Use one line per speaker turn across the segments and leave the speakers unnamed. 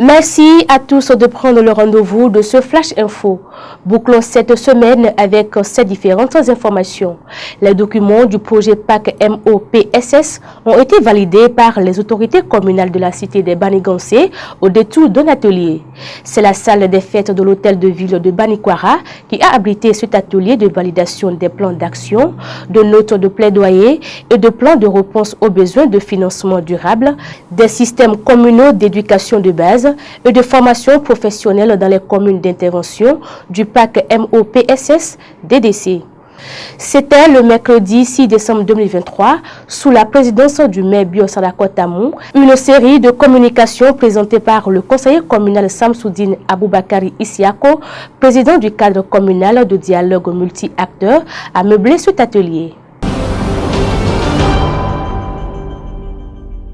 Merci à tous de prendre le rendez-vous de ce Flash Info. Bouclons cette semaine avec ces différentes informations. Les documents du projet PAC MOPSS ont été validés par les autorités communales de la cité des Banigansé au détour d'un atelier. C'est la salle des fêtes de l'hôtel de ville de Banikwara qui a abrité cet atelier de validation des plans d'action, de notes de plaidoyer et de plans de réponse aux besoins de financement durable, des systèmes communaux d'éducation de base et de formation professionnelle dans les communes d'intervention du PAC MOPSS DDC. C'était le mercredi 6 décembre 2023, sous la présidence du maire Bio Sadakotamou, une série de communications présentées par le conseiller communal Samsoudine Aboubakari Isiako, président du cadre communal de dialogue multi-acteurs, a meublé cet atelier.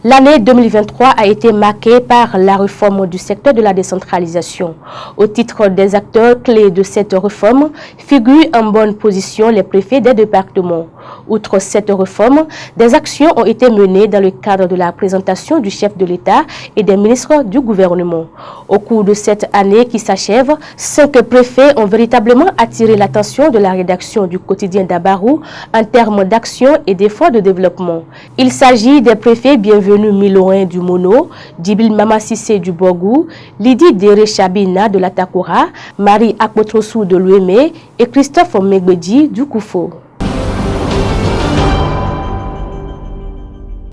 L'année 2023 a été marquée par la réforme du secteur de la décentralisation. Au titre des acteurs clés de cette réforme, figurent en bonne position les préfets des départements. Outre cette réforme, des actions ont été menées dans le cadre de la présentation du chef de l'État et des ministres du gouvernement. Au cours de cette année qui s'achève, 5 préfets ont véritablement attiré l'attention de la rédaction du quotidien d'Abarou en termes d'action et d'efforts de développement. Il s'agit des préfets bienvenus Milorin du Mono, Djibil Mamassissé du Borgou, Lydie Dere Chabina de l'Atakura, Marie Akpotrossou de l'Ouémé et Christophe Megbedi du Koufo.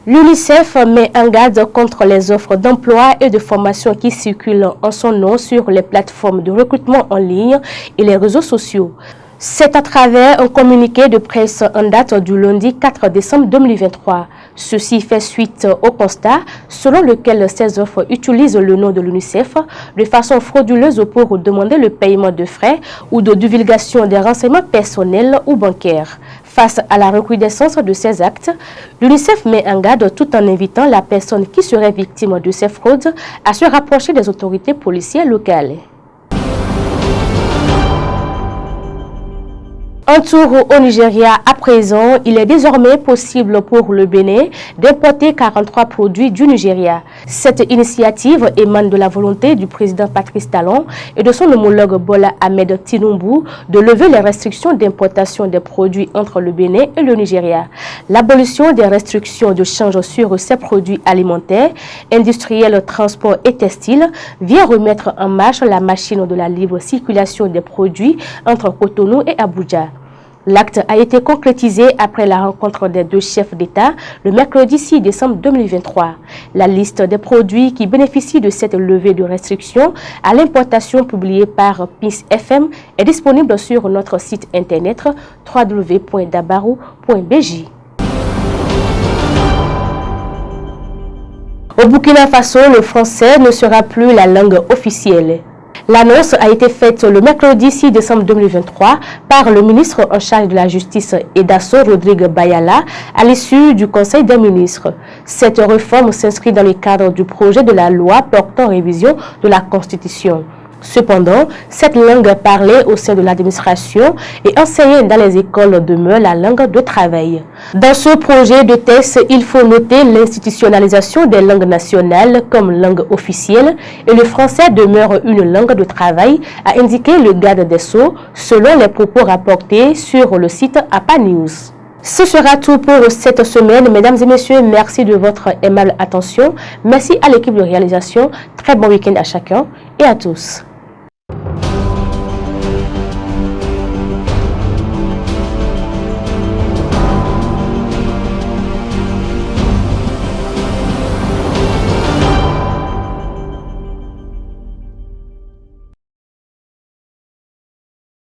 L'UNICEF met en garde contre les offres d'emploi et de formation qui circulent en son nom sur les plateformes de recrutement en ligne et les réseaux sociaux. C'est à travers un communiqué de presse en date du lundi 4 décembre 2023. Ceci fait suite au constat selon lequel ces offres utilisent le nom de l'UNICEF de façon frauduleuse pour demander le paiement de frais ou de divulgation des renseignements personnels ou bancaires. Face à la recrudescence de ces actes, l'UNICEF met en garde tout en invitant la personne qui serait victime de ces fraudes à se rapprocher des autorités policières locales. Un tour au Nigeria à présent, il est désormais possible pour le Bénin d'importer 43 produits du Nigeria. Cette initiative émane de la volonté du président Patrice Talon et de son homologue Bola Ahmed Tinubu de lever les restrictions d'importation des produits entre le Bénin et le Nigeria. L'abolition des restrictions de change sur ces produits alimentaires, industriels, transports et textiles vient remettre en marche la machine de la libre circulation des produits entre Cotonou et Abuja. L'acte a été concrétisé après la rencontre des deux chefs d'État le mercredi 6 décembre 2023. La liste des produits qui bénéficient de cette levée de restrictions à l'importation publiée par PIS FM est disponible sur notre site internet www.dabarou.bj. Au Burkina Faso, le français ne sera plus la langue officielle. L'annonce a été faite le mercredi 6 décembre 2023 par le ministre en charge de la Justice et d'Assaut Rodrigue Bayala à l'issue du Conseil des ministres. Cette réforme s'inscrit dans le cadre du projet de la loi portant révision de la Constitution. Cependant, cette langue parlée au sein de l'administration et enseignée dans les écoles demeure la langue de travail. Dans ce projet de texte, il faut noter l'institutionnalisation des langues nationales comme langue officielle et le français demeure une langue de travail, a indiqué le garde des Sceaux selon les propos rapportés sur le site APA News. Ce sera tout pour cette semaine. Mesdames et messieurs, merci de votre aimable attention. Merci à l'équipe de réalisation. Très bon week-end à chacun et à tous.